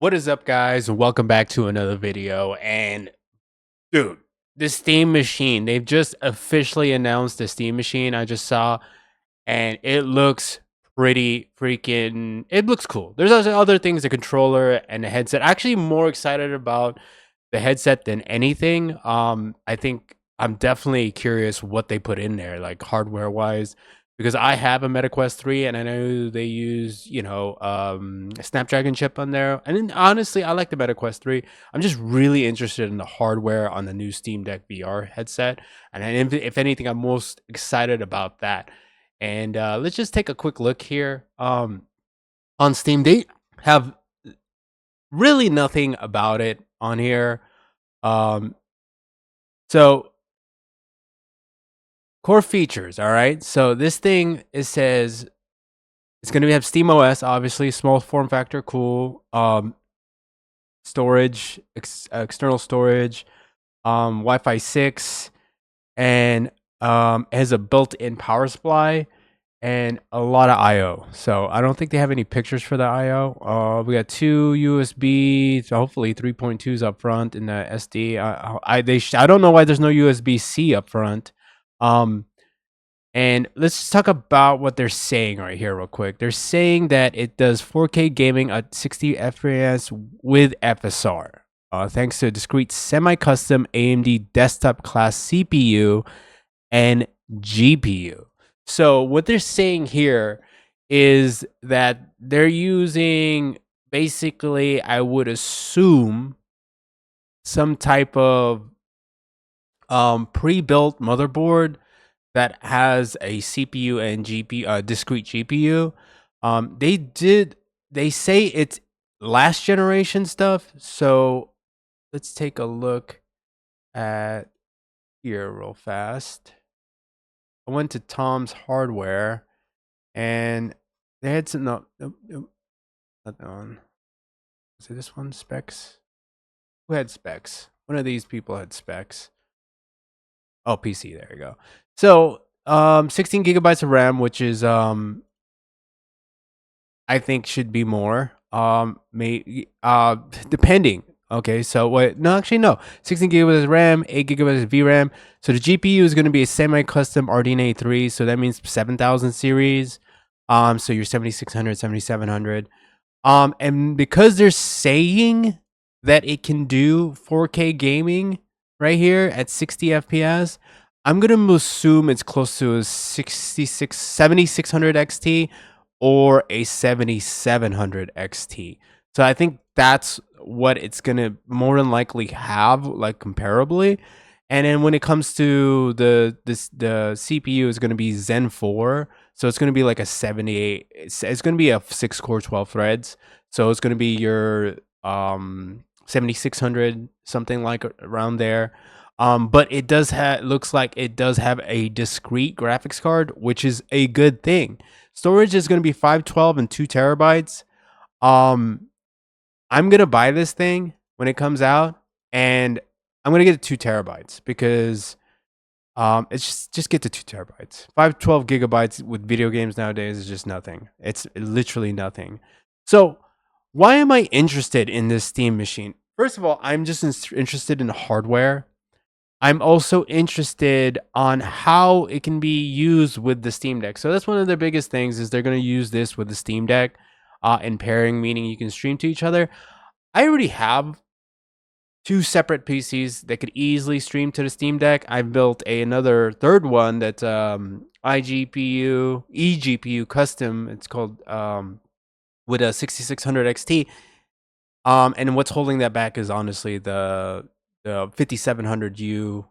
What is up, guys? Welcome back to another video. And dude, the Steam Machine, they've just officially announced the Steam Machine. I just saw, and it looks pretty freaking. It looks cool. There's also other things, the controller and the headset. Actually, more excited about the headset than anything. I think I'm definitely curious what they put in there, like hardware wise, because I have a MetaQuest 3 and I know they use, a Snapdragon chip on there. And then, honestly, I like the MetaQuest 3. I'm just really interested in the hardware on the new Steam Deck VR headset. And if anything, I'm most excited about that. And let's just take a quick look here. On Steam, they have really nothing about it on here. Um, so core features, all right. So this thing, it says it's going to have Steam OS, obviously, small form factor, cool. Storage, external storage, Wi-Fi 6, and it has a built-in power supply and a lot of I/O. So I don't think they have any pictures for the I/O. We got two USB, so hopefully 3.2s up front in the SD. I don't know why there's no USB-C up front. Um, and let's just talk about what they're saying right here, real quick. They're saying that it does 4K gaming at 60 FPS with FSR, thanks to a discrete semi-custom AMD desktop class CPU and GPU. So what they're saying here is that they're using, basically, I would assume, some type of pre-built motherboard that has a CPU and GPU, discrete GPU. They say it's last generation stuff. So let's take a look at here real fast. I went to Tom's Hardware, and they had some. No, not that one. Is it this one? Specs. Who had specs? One of these people had specs. Oh, PC. There you go. So, 16 gigabytes of RAM, which is I think should be more. Depending. Okay, so what? No, actually, no. 16 gigabytes of RAM, 8 gigabytes of VRAM. So the GPU is going to be a semi-custom RDNA 3. So that means 7000 series. So you're 7600, 7700. And because they're saying that it can do 4K gaming right here at 60 FPS, I'm gonna assume it's close to a 7600 XT or a 7700 XT. So I think that's what it's gonna more than likely have, like, comparably. And then when it comes to the CPU is gonna be Zen 4, so it's gonna be like a 78. It's gonna be a 6 core, 12 threads. So it's gonna be your 7600, something like around there. But it does have, looks like it does have a discrete graphics card, which is a good thing. Storage is going to be 512 and 2 terabytes. Um, I'm gonna buy this thing when it comes out, and I'm gonna get it 2 terabytes because it's just get to 2 terabytes. 512 gigabytes with video games nowadays is just nothing. It's literally nothing. So why am I interested in this Steam machine? First of all, I'm just interested in hardware. I'm also interested on how it can be used with the Steam Deck. So that's one of their biggest things, is they're going to use this with the Steam Deck, in pairing, meaning you can stream to each other. I already have two separate PCs that could easily stream to the Steam Deck. I've built another third one that's eGPU custom. It's called, with a 6600 XT. And what's holding that back is honestly the 5700U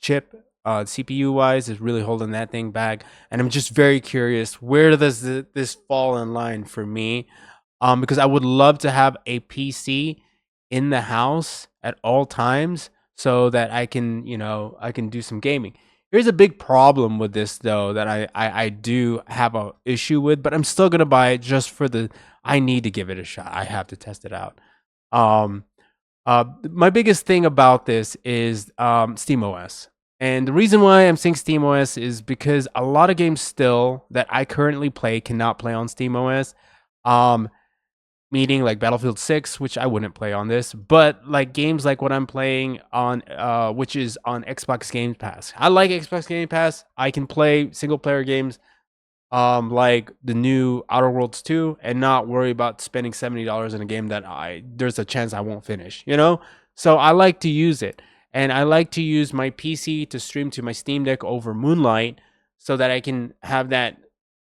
chip, CPU wise, is really holding that thing back. And I'm just very curious, where does this fall in line for me? Because I would love to have a PC in the house at all times so that I can, I can do some gaming. Here's a big problem with this, though, that I do have a issue with, but I'm still gonna buy it just for the. I need to give it a shot. I have to test it out. Um, my biggest thing about this is SteamOS. And the reason why I'm saying SteamOS is because a lot of games still that I currently play cannot play on SteamOS. Um, meaning like Battlefield 6, which I wouldn't play on this, but like games like what I'm playing on, which is on Xbox Game Pass. I like Xbox Game Pass. I can play single player games, like the new Outer Worlds 2, and not worry about spending $70 in a game that there's a chance I won't finish, you know? So I like to use it. And I like to use my PC to stream to my Steam Deck over Moonlight so that I can have that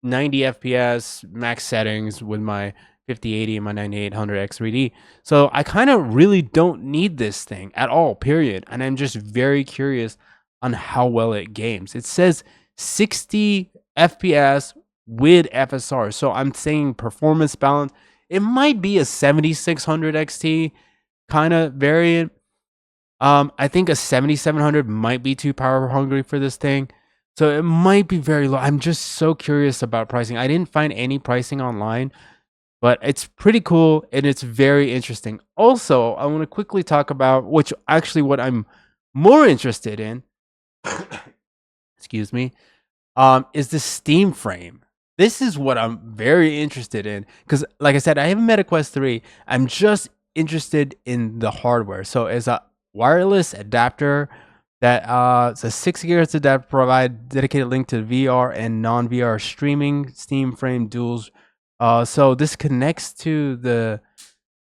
90 FPS max settings with my 5080 and my 9800 X3D. So I kind of really don't need this thing at all, period. And I'm just very curious on how well it games. It says 60 FPS with FSR. So I'm saying performance balance. It might be a 7600 XT kind of variant. I think a 7700 might be too power hungry for this thing. So it might be very low. I'm just so curious about pricing. I didn't find any pricing online, but it's pretty cool and it's very interesting. Also, I want to quickly talk about which actually what I'm more interested in, excuse me, is the Steam frame. This is what I'm very interested in because, like I said, I haven't met a Quest 3. I'm just interested in the hardware. So, as a wireless adapter that it's a 6 GHz adapter, provide dedicated link to VR and non-VR streaming. Steam frame duals. So this connects to the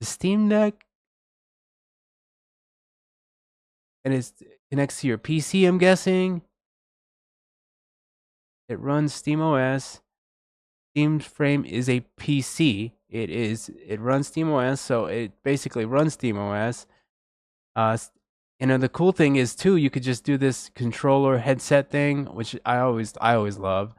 Steam Deck, and it connects to your PC. I'm guessing it runs SteamOS. Steam frame is a PC. It runs SteamOS, so it basically runs SteamOS. The cool thing is too, you could just do this controller headset thing, which I always love.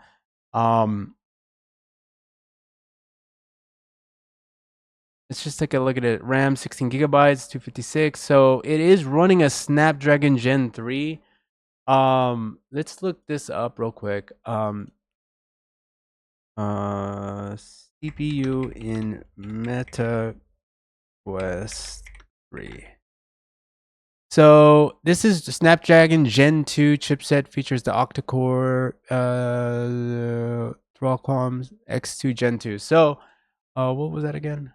Let's just take a look at it. RAM 16 gigabytes, 256. So it is running a Snapdragon Gen 3. Let's look this up real quick. CPU in Meta Quest 3. So this is the Snapdragon Gen 2 chipset, features the octa-core Qualcomm X2 Gen 2. So, what was that again?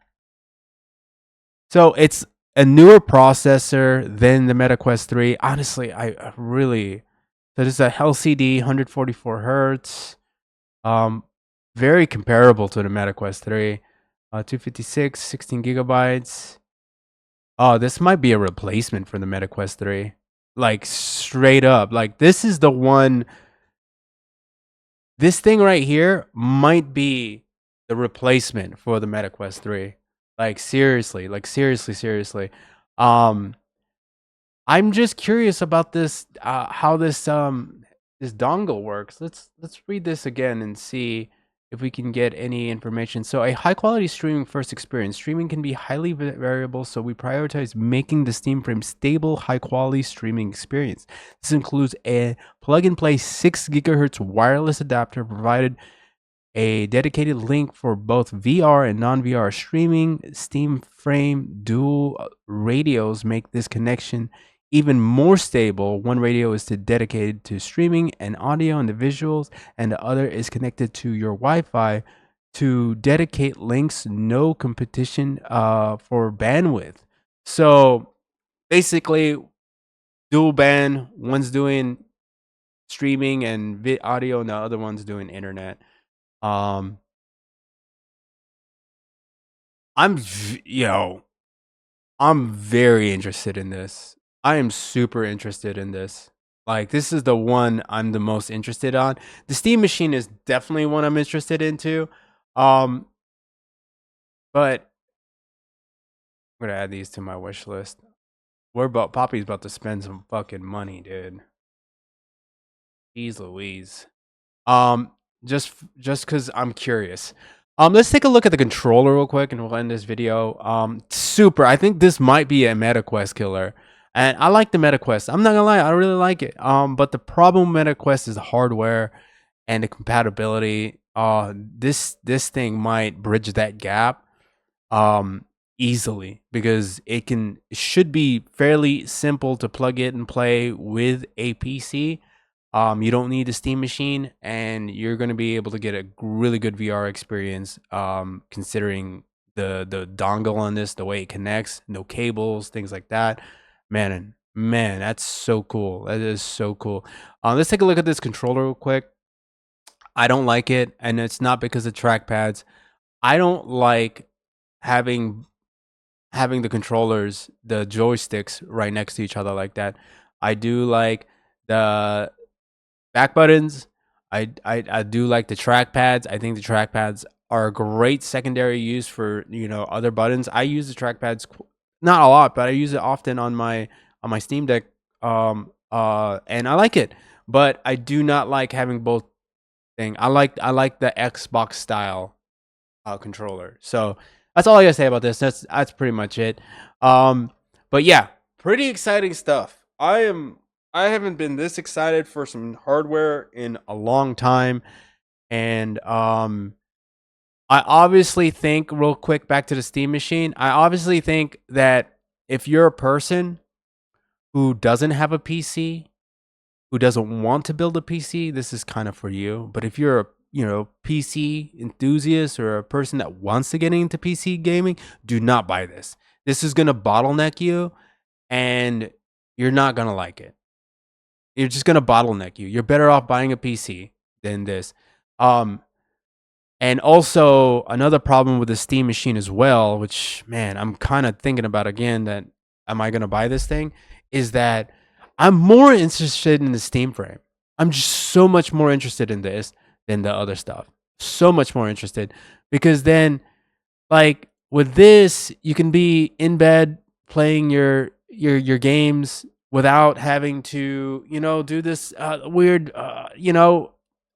So it's a newer processor than the Meta Quest 3. Honestly, I really, so this is a LCD 144 hertz. Very comparable to the Meta Quest 3. 256, 16 gigabytes. Oh, this might be a replacement for the Meta Quest 3. Like straight up. Like this is the one. This thing right here might be the replacement for the Meta Quest 3. Like seriously, seriously. Um I'm just curious about this how this dongle works. Let's read this again and see if we can get any information. So a high quality streaming first experience. Streaming can be highly variable, so we prioritize making the Steam frame stable, high quality streaming experience. This includes a plug and play 6 gigahertz wireless adapter provided a dedicated link for both VR and non-VR streaming. Steam frame dual radios make this connection even more stable. One radio is dedicated to streaming and audio and the visuals, and the other is connected to your Wi-Fi to dedicate links. No competition for bandwidth. So basically, dual band. One's doing streaming and audio, and the other one's doing internet. Um, yo, I'm very interested in this. I am super interested in this. Like this is the one I'm the most interested on. The Steam Machine is definitely one I'm interested into. Um, but I'm gonna add these to my wish list. Poppy's about to spend some fucking money, dude. Jeez Louise. Um, just because I'm curious. Let's take a look at the controller real quick, and we'll end this video. Super. I think this might be a MetaQuest killer, and I like the MetaQuest. I'm not gonna lie, I really like it. But the problem with MetaQuest is the hardware and the compatibility. This thing might bridge that gap, easily because it should be fairly simple to plug it and play with a PC. You don't need a Steam Machine, and you're going to be able to get a really good VR experience, considering the dongle on this, the way it connects, no cables, things like that. Man, that's so cool. That is so cool. Let's take a look at this controller real quick. I don't like it, and it's not because of trackpads. I don't like having having the controllers, the joysticks right next to each other like that. I do like the back buttons. I do like the trackpads. I think the trackpads are a great secondary use for other buttons. I use the trackpads not a lot, but I use it often on my Steam Deck. And I like it, but I do not like having both thing. I like the Xbox style controller. So that's all I gotta say about this. That's pretty much it. Um, but yeah, pretty exciting stuff. I haven't been this excited for some hardware in a long time, and I obviously think real quick back to the Steam machine. I obviously think that if you're a person who doesn't have a PC, who doesn't want to build a PC, this is kind of for you. But if you're a PC enthusiast or a person that wants to get into PC gaming, do not buy this. This is gonna bottleneck you, and you're not gonna like it. You're just gonna bottleneck you. You're better off buying a PC than this. Um, and also another problem with the Steam machine as well, which man, I'm kind of thinking about again that am I gonna buy this thing? Is that I'm more interested in the Steam frame. I'm just so much more interested in this than the other stuff. So much more interested because then, like with this, you can be in bed playing your games without having to do this weird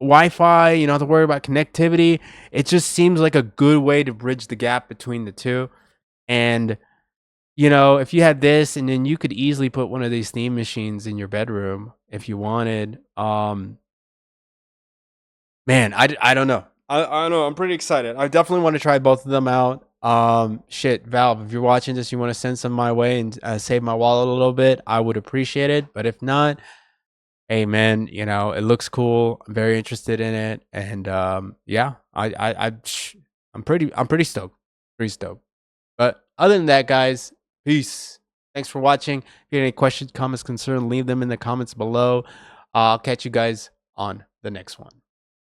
Wi-Fi. You don't have to worry about connectivity. It just seems like a good way to bridge the gap between the two. And if you had this, and then you could easily put one of these Steam machines in your bedroom if you wanted. Man, I don't know. I don't know. I'm pretty excited. I definitely want to try both of them out. Shit, Valve, if you're watching this, you want to send some my way and save my wallet a little bit, I would appreciate it. But if not, hey man, it looks cool. I'm very interested in it, and yeah, I'm pretty stoked. Pretty stoked. But other than that, guys, peace. Thanks for watching. If you have any questions, comments, concerns, leave them in the comments below. I'll catch you guys on the next one.